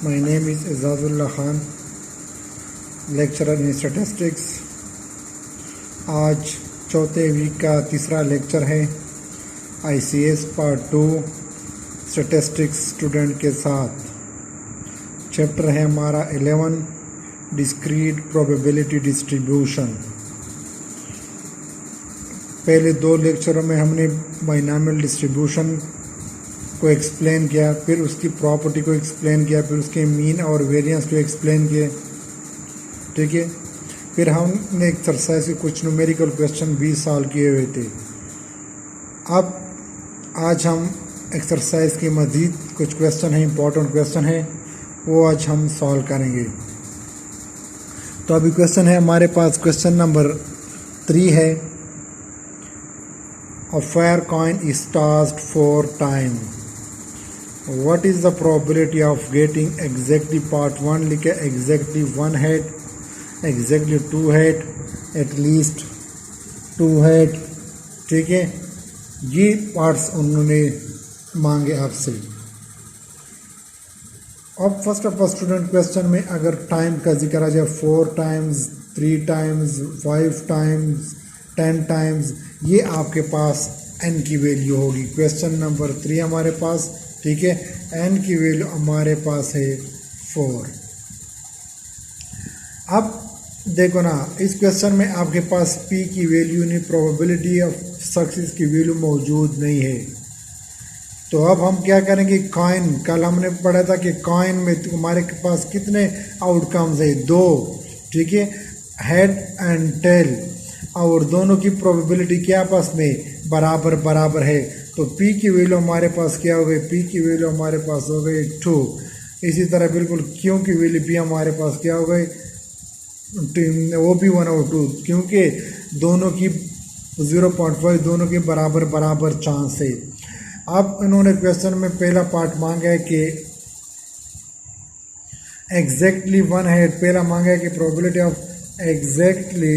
My name is Azazullah Khan, lecturer in statistics. आज चौथे week का तीसरा लेक्चर है ICS पार्ट 2 स्टैटिस्टिक्स स्टूडेंट के साथ। चैप्टर है हमारा 11 डिस्क्रीट प्रोबेबिलिटी डिस्ट्रीब्यूशन। पहले दो लेक्चरों में हमने बाइनॉमियल डिस्ट्रीब्यूशन को एक्सप्लेन किया, फिर उसकी प्रॉपर्टी को एक्सप्लेन किया, फिर उसके मीन और वेरिएंस को एक्सप्लेन किए। ठीक है, फिर हमने एक्सरसाइज के कुछ न्यूमेरिकल क्वेश्चन 20 साल किए हुए थे। अब आज हम एक्सरसाइज के मज़ीद कुछ क्वेश्चन हैं, इंपॉर्टेंट क्वेश्चन है, वो आज हम सॉल्व करेंगे। तो अभी क्वेश्चन है हमारे पास, क्वेश्चन नंबर 3 है। A fair coin is tossed 4 times. What is the probability of getting exactly part 1 लिखे, exactly 1 head, exactly 2 head, at least 2 head। ठीक है, ये पार्ट्स उन्होंने मांगे आपसे। अब first of all student question में अगर टाइम का जिक्र आ जाए 4 टाइम्स, 3 टाइम्स, 5 टाइम्स, 10 टाइम्स, ये आपके पास n की वैल्यू होगी। क्वेश्चन नंबर 3 हमारे पास, ठीक है, n की वैल्यू हमारे पास है 4। अब देखो ना, इस क्वेश्चन में आपके पास p की वैल्यू नहीं, प्रोबेबिलिटी ऑफ सक्सेस की वैल्यू मौजूद नहीं है। तो अब हम क्या करेंगे, कॉइन, कल हमने पढ़ा था कि कॉइन में हमारे पास कितने आउटकम्स है, 2। ठीक है, हेड एंड टेल, और दोनों की प्रोबेबिलिटी क्या आपस में बराबर बराबर है। तो p की वैल्यू हमारे पास क्या हो गई, p की वैल्यू हमारे पास हो गई 2। इसी तरह बिल्कुल q की वैल्यू भी हमारे पास क्या हो गई, वो भी 1 और 2, क्योंकि दोनों की 0.5 दोनों के बराबर बराबर चांस है। अब इन्होंने क्वेश्चन में पहला पार्ट मांगा है कि एग्जैक्टली 1 हेड, पहला मांगा है कि प्रोबेबिलिटी ऑफ एग्जैक्टली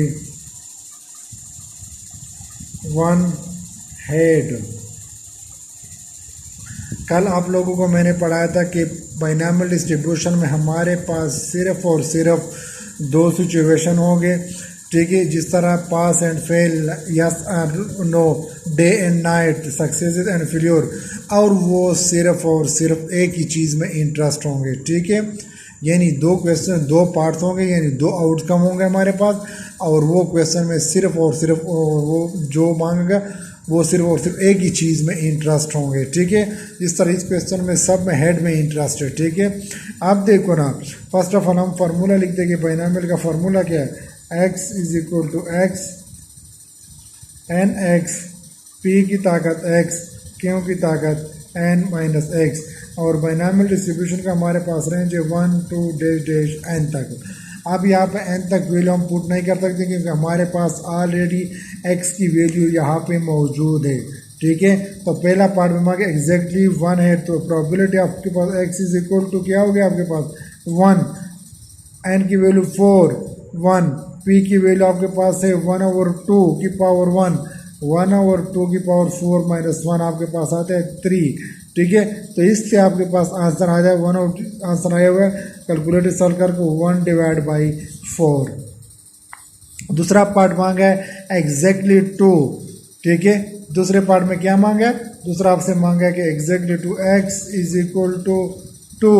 1 हेड। कल आप लोगों को मैंने पढ़ाया था कि बाइनॉमियल डिस्ट्रीब्यूशन में हमारे पास सिर्फ और सिर्फ 2 सिचुएशन होंगे। ठीक है, जिस तरह पास एंड फेल, यस और no, day and night, success and failure, और वो सिर्फ और सिर्फ एक ही चीज़ में इंटरेस्ट होंगे। ठीक है, यानी 2 क्वेश्चन, 2 पार्ट्स होंगे, यानी 2 आउटकम होंगे हमारे पास, और वो क्वेश्चन में सिर्फ और सिर्फ वो जो मांगेगा वो सिर्फ और सिर्फ एक ही चीज़ में इंटरेस्ट होंगे। ठीक है, इस तरह इस क्वेश्चन में सब में हेड में इंटरेस्ट है। ठीक है, आप देखो ना, फर्स्ट ऑफ ऑल हम फार्मूला लिख देंगे। बाइनॉमियल का फार्मूला क्या है, x is equal to x n x, p की ताकत x, क्यू की ताकत n माइनस x, और बाइनॉमियल डिस्ट्रीब्यूशन का हमारे पास रेंज है 1 2 डैश डैश n तक। अब यहाँ पे n तक वैल्यू हम पुट नहीं कर सकते क्योंकि हमारे पास ऑलरेडी x की वैल्यू यहाँ पे मौजूद है। ठीक है, तो पहला पार्ट में मांगे एग्जैक्टली 1 है, तो प्रोबेबिलिटी आपके पास x इज इक्वल टू क्या हो गया आपके पास 1, n की वैल्यू 4 1, p की वैल्यू आपके पास है 1/2 की पावर 1, 1/2 की पावर 4 माइनस 1 आपके पास आता है 3। ठीक है, तो इससे आपके पास आंसर आ जाए 1, आंसर आया हुआ है कैलकुलेटर सॉल्व करके 1/4। दूसरा पार्ट मांगा है एग्जैक्टली 2। ठीक है, दूसरे पार्ट में क्या मांगा है, दूसरा आपसे मांगा है कि exactly 2, x is equal to 2।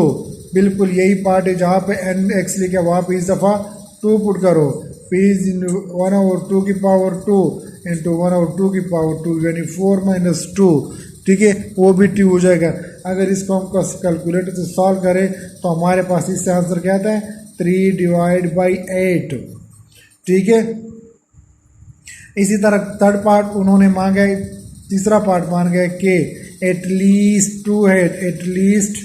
बिल्कुल यही पार्ट है जहाँ पे n x लिखा, वहाँ पे इस दफ़ा 2 पुट करो, p इज 1/2 की पावर 2 इंटू 1/2 की पावर 2, यानी 4 माइनस 2। ठीक है, वो भी 2 हो जाएगा। अगर इसको हम कैलकुलेटर से सॉल्व करें तो हमारे पास इससे आंसर क्या आता है 3/8। ठीक है, इसी तरह थर्ड पार्ट उन्होंने मांगा है, तीसरा पार्ट मांगा है कि एटलीस्ट 2 हेड, एटलीस्ट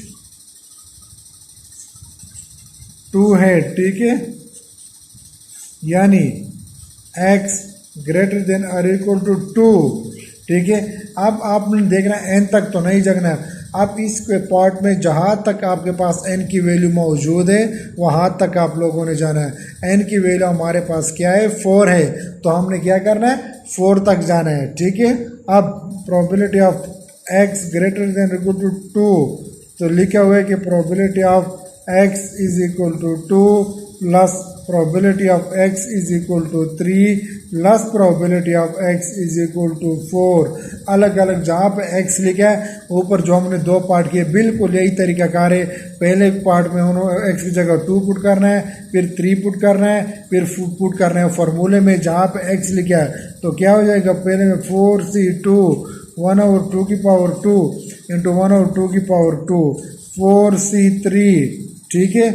2 हेड। ठीक है, यानी x ग्रेटर देन और इक्वल टू 2। ठीक है, अब आपने देखना n तक तो नहीं जगना है। अब इस पार्ट में जहाँ तक आपके पास n की वैल्यू मौजूद है वहाँ तक आप लोगों ने जाना है। n की वैल्यू हमारे पास क्या है 4 है, तो हमने क्या करना है 4 तक जाना है। ठीक है, अब probability of x greater than equal to 2, तो लिखा हुआ है कि probability of x is equal to 2 plus probability of x is equal to 3 plus probability of x is equal to 4। अलग अलग जहाँ पे x लिखा है ऊपर जो हमने दो पार्ट किए बिल्कुल यही तरीकाकार है। पहले पार्ट में उन्होंने x की जगह 2 पुट करना है, फिर 3 पुट करना है, फिर पुट करना है फार्मूले में जहाँ पे x लिखा है। तो क्या हो जाएगा, पहले में 4c2 1/2 की पावर 2 इंटू 1/2 की पावर 2 4c3, ठीक है,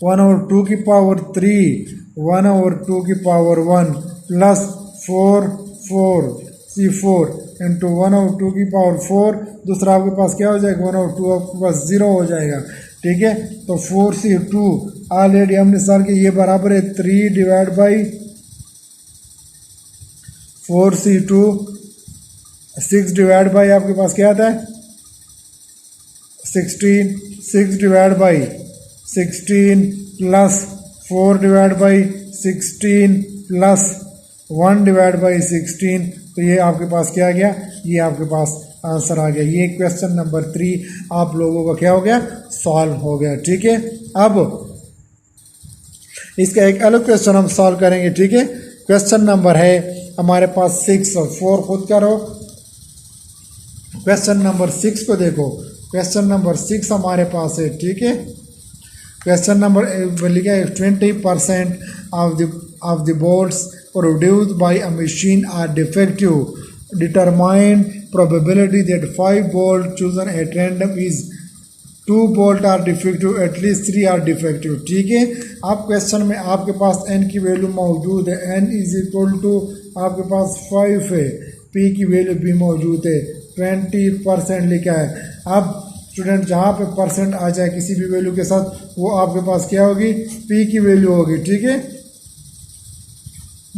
1/2 की पावर 3 1/2 की पावर 1 प्लस 4c4 इंटू 1/2 की पावर 4। दूसरा आपके पास क्या हो जाएगा, 1/2 आपके पास 0 हो जाएगा, ठीक है। तो 4c2 ऑलरेडी हमने सर के ये बराबर है 3 divide by 4c2 6 divide by आपके पास क्या आता है 16, 6 divide by 16 plus 4 divide by 16 plus 1 divide by 16। तो ये आपके पास क्या आ गया, ये आपके पास आंसर आ गया। ये क्वेश्चन नंबर 3 आप लोगों का क्या हो गया, सॉल्व हो गया, ठीक है। अब इसका एक अलग क्वेश्चन हम सॉल्व करेंगे, ठीक है। क्वेश्चन नंबर है हमारे पास 6 और 4 खुद करो। क्वेश्चन नंबर 6 को देखो, क्वेश्चन नंबर 6 हमारे पास है, ठीक है। क्वेश्चन नंबर लिखा है 20% of the bolts produced by a machine are defective, determine probability that 5 bolt chosen at random is 2 bolt are defective, at least 3 are defective, ठीक है। आप क्वेश्चन में आपके पास n की वैल्यू मौजूद है, n इज इक्वल टू आपके पास 5 है, p की वैल्यू भी मौजूद है, 20% लिखा है। अब स्टूडेंट जहाँ पे परसेंट आ जाए किसी भी वैल्यू के साथ वो आपके पास क्या होगी, p की वैल्यू होगी, ठीक है।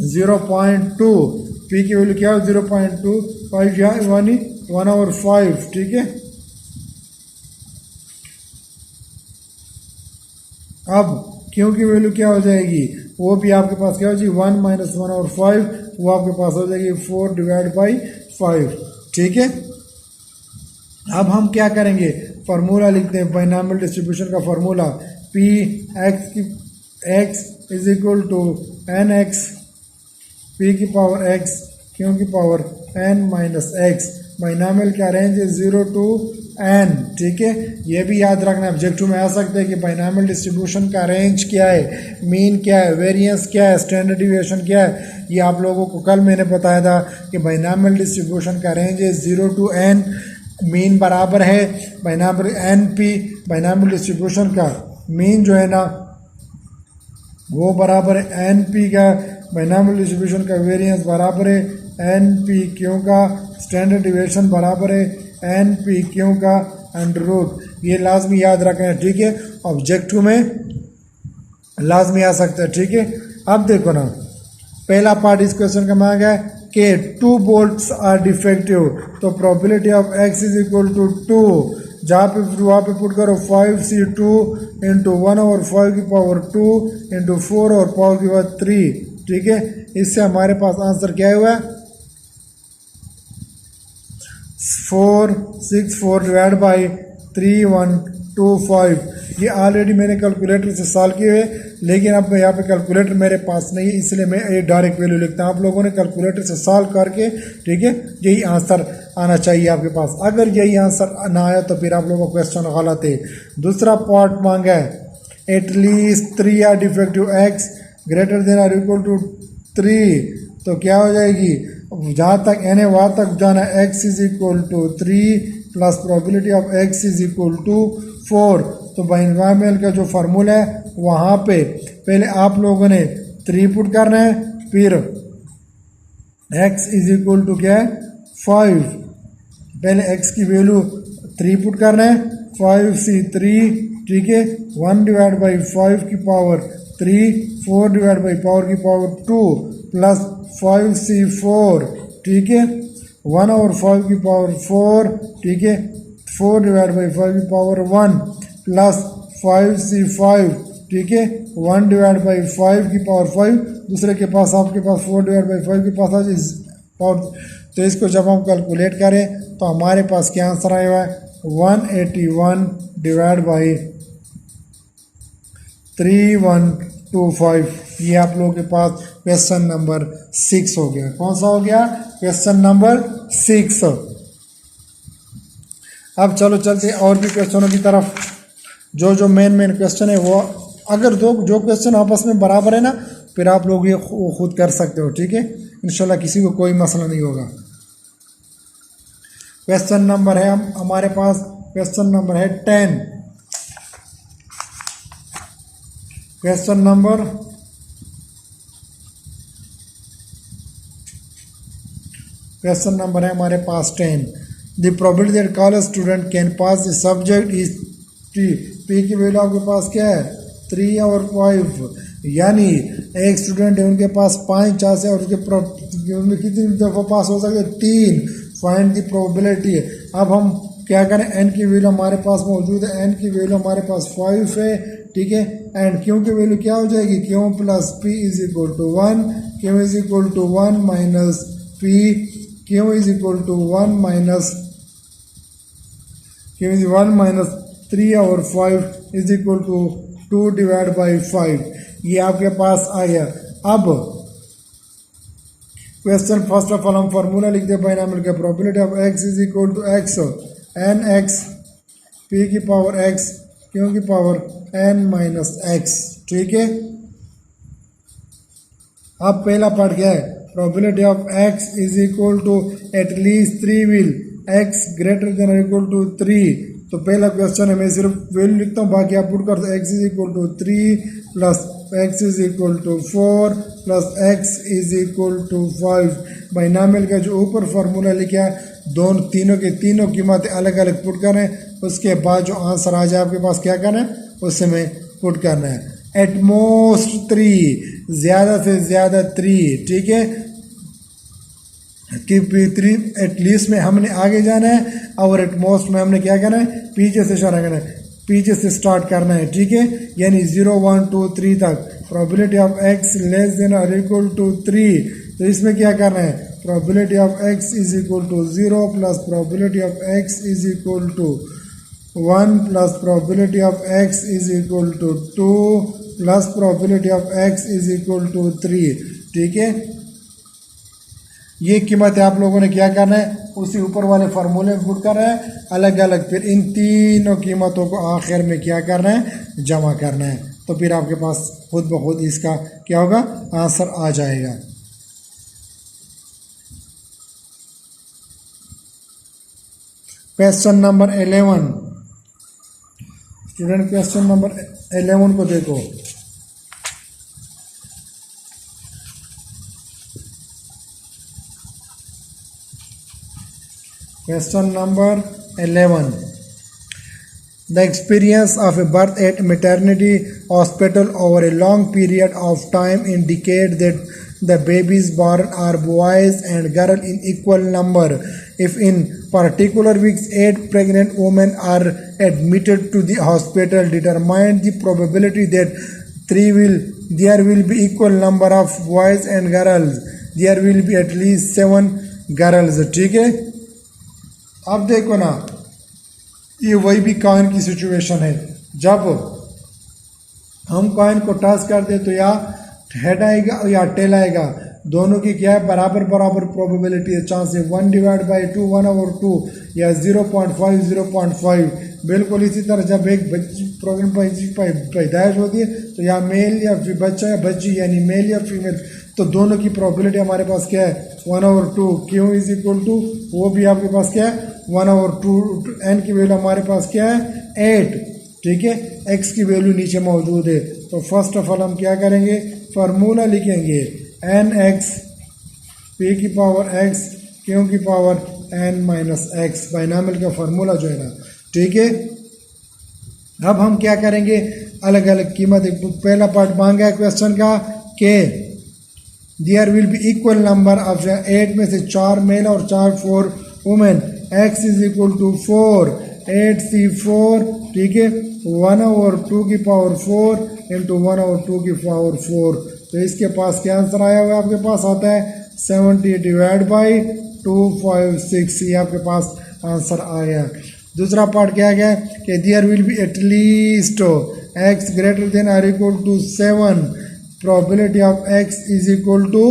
0.2 p की वैल्यू क्या हो 0.2, 5 या 1/5, ठीक है। अब क्यों की वैल्यू क्या हो जाएगी, वो भी आपके पास क्या हो जाएगी 1 - 1/5, वो आपके पास हो जाएगी 4 डिवाइड बाई 5, ठीक है। अब हम क्या करेंगे, फार्मूला लिखते हैं, बाइनॉमियल डिस्ट्रीब्यूशन का formula p x is equal to N x, p की पावर x क्यों की power n minus x। Binomial का रेंज है 0 to n, ठीक है। ये भी याद रखना, ऑब्जेक्टिव में आ सकता है कि बाइनॉमियल डिस्ट्रीब्यूशन का रेंज क्या है, मीन क्या है, वेरिएंस क्या है, स्टैंडर्ड डिविएशन क्या है। ये आप लोगों को कल मैंने बताया था कि बाइनॉमियल डिस्ट्रीब्यूशन का रेंज है 0 to n, मीन बराबर है बाइनॉमियल NP। बाइनॉमियल डिस्ट्रीब्यूशन का मीन जो है ना वो बराबर है NP का, बाइनॉमियल डिस्ट्रीब्यूशन का वेरिएंस बराबर है NP क्यों का, स्टैंडर्ड डिविएशन बराबर है NP क्यों का अंडर रूट। ये लाजमी याद रखना है, ठीक है। ऑब्जेक्टिव में लाजमी आ सकता है, ठीक है। अब देखो ना, पहला पार्ट इस क्वेश्चन का मांगा है कि 2 बोल्ट्स आर डिफेक्टिव, तो probability of x is equal to 2, जहाँ पे वहाँ पे पुट करो 5c2 इंटू 1/5 की पावर 2 इंटू 4 और पावर की पावर 3, ठीक है। इससे हमारे पास आंसर क्या हुआ है 464 डिवाइड बाई 3125। ये ऑलरेडी मैंने कैलकुलेटर से सॉल्व किए हुए, लेकिन अब यहाँ पे कैलकुलेटर मेरे पास नहीं है, इसलिए मैं ये डायरेक्ट वैल्यू लिखता हूँ। आप लोगों ने कैलकुलेटर से सॉल्व करके, ठीक है, यही आंसर आना चाहिए आपके पास। अगर यही आंसर ना आया तो फिर आप लोगों का क्वेश्चन गलत है। दूसरा पार्ट मांगा है at least 3 are defective x greater than or equal to 3, तो क्या हो जाएगी, जहाँ तक n है वहाँ तक जाना, x is equal to 3 plus probability of x is equal to 4। तो बाइनॉमियल का जो फार्मूला है वहाँ पे पहले आप लोगों ने 3 पुट करना है, फिर x इज इक्वल टू क्या है 5, पहले x की वैल्यू 3 पुट करना है 5c3, ठीक है, 1 डिवाइड बाई 5 की पावर 3, 4 डिवाइड बाई पावर की पावर 2 प्लस 5c4, ठीक है, 1/5 की पावर 4, ठीक है, 4 डिवाइड बाई 5 की पावर 1 प्लस 5c5, ठीक है, 1 डिवाइड बाई 5 की पावर 5, दूसरे के पास आपके पास 4 डिवाइड बाई 5 के पास आज पावर। तो इसको जब हम कैलकुलेट करें तो हमारे पास क्या आंसर आया हुआ है 181 डिवाइड बाई 3125। ये आप लोगों के पास क्वेश्चन नंबर 6 हो गया। कौन सा हो गया? Question number 6। अब चलो चलते और भी क्वेश्चनों की तरफ। जो मेन क्वेश्चन है वो, अगर जो क्वेश्चन आपस में बराबर है ना, फिर आप लोग ये खुद कर सकते हो, ठीक है। इंशाल्लाह किसी को कोई मसला नहीं होगा। क्वेश्चन नंबर है हमारे पास, क्वेश्चन नंबर है 10। क्वेश्चन नंबर है हमारे पास 10। The probability that college student can pass the subject is P की वैल्यू आपके पास क्या है? 3 और 5। यानी एक स्टूडेंट है, उनके पास 5 चांस है और उसके कितनी दफ़ा पास हो सकते हैं? 3। Find the probability. अब हम क्या करें? एन की वैल्यू हमारे पास मौजूद है, एन की वैल्यू हमारे पास 5 है, ठीक है। एंड क्यू की वैल्यू क्या हो जाएगी? Q plus p is equal to 1, q is equal to 1 minus p, q is equal to 1 minus 3 और 5 is equal to 2 divide by 5। ये आपके पास आया। अब क्वेश्चन फर्स्ट ऑफ ऑल हम फार्मूला लिखते हैं बाइनॉमियल का। Probability of x is equal to x n x p की पावर एक्स क्यू की पावर एन माइनस एक्स, ठीक है। अब पहला पार्ट क्या है? Probability of x is equal to at least 3 will x greater than और इक्वल टू 3। तो पहला क्वेश्चन है, मैं सिर्फ वैल्यू लिखता हूँ, बाकी आप पुट कर दो। X is equal to 3 plus x is equal to 4 plus x is equal to 5। Binomial का जो ऊपर फार्मूला लिखा है, तीनों की तीनों कीमतें अलग अलग पुट करना है। उसके बाद जो आंसर आ जाए आपके पास क्या करना है? उसे में पुट करना है। एटमोस्ट 3, ज़्यादा से ज़्यादा 3, ठीक है। कि 3 एटलीस्ट में हमने आगे जाना है और एटमोस्ट में हमने क्या करना है? पीछे से इशारा करना है, पीछे से स्टार्ट करना है, ठीक है। यानी 0 1 2 3 तक। Probability of x less than और इक्वल टू 3, तो इसमें क्या करना है? Probability of x is equal to 0 plus probability of x is equal to 1 plus probability of x is equal to 2 plus probability of x is equal to 3, ठीक है। ये कीमत आप लोगों ने क्या करना है? उसी ऊपर वाले फार्मूले में पुट करना है अलग अलग। फिर इन तीनों कीमतों को आखिर में क्या करना है? जमा करना है। तो फिर आपके पास खुद ब खुद इसका क्या होगा? आंसर आ जाएगा। Question number 11 student, question number 11 को देखो। Question number 11. The experience of a birth at maternity hospital over a long period of time indicate that the babies born are boys and girls in equal number. If in particular weeks 8 pregnant women are admitted to the hospital, determine the probability that there will be equal number of boys and girls. There will be at least 7 girls, ठीक है। अब देखो ना, ये वही भी coin की situation है। जब हम कॉइन को टॉस करते तो या हेड आएगा या टेल आएगा, दोनों की क्या है? बराबर बराबर प्रोबेबिलिटी है, चांस है। 1 डिवाइड बाई 2 1/2 या 0.5 0.5। बिल्कुल इसी तरह जब एक पैदाइश होती है तो या मेल या बच्चा या बच्ची, यानी मेल या फीमेल, तो दोनों की प्रोबेबिलिटी हमारे पास क्या है? 1/2। क्यों इज इक्वल टू, वो भी आपके पास क्या है? 1/2। एन की वैल्यू हमारे पास क्या है? 8, ठीक है। एक्स की वैल्यू नीचे मौजूद है। तो फर्स्ट ऑफ ऑल हम क्या करेंगे? फार्मूला लिखेंगे एन एक्स पी की पावर एक्स क्यू की power n minus x, binomial का फार्मूला जो है ना, ठीक है। अब हम क्या करेंगे? अलग अलग कीमत। पहला पार्ट मांगा है क्वेश्चन का के there will be equal number of 8 में से 4 मेल और 4 women. X is equal to 4 8C4, ठीक है। 1/2 की पावर 4 इंटू 1/2 की पावर 4। तो इसके पास क्या आंसर आया हुआ? आपके पास आता है 70 डिवाइड बाई 256। ये आपके पास आंसर आया। दूसरा पार्ट क्या गया कि there will be at least x greater than or equal to 7, probability of x is equal to,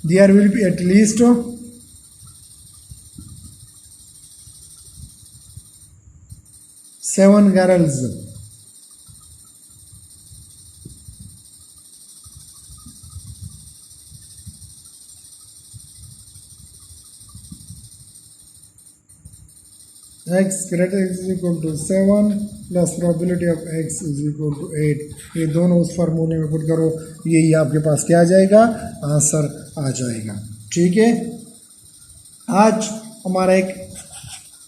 there will be at least 7 girls. x greater is equal to 7 plus probability of x is equal to 8. ये दोनों उस फार्मूले में put करो, यही आपके पास क्या आ जाएगा, आंसर आ जाएगा. ठीक है, आज हमारा एक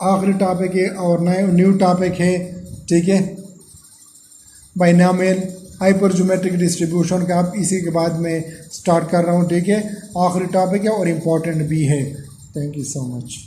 आखिरी टॉपिक है और न्यू टॉपिक है. ठीक है, बाइनोमियल हाइपरज्योमेट्रिक डिस्ट्रीब्यूशन का आप इसी के बाद में स्टार्ट कर रहा हूँ. ठीक है, आखिरी टॉपिक है और इम्पोर्टेंट भी है. Thank you so much.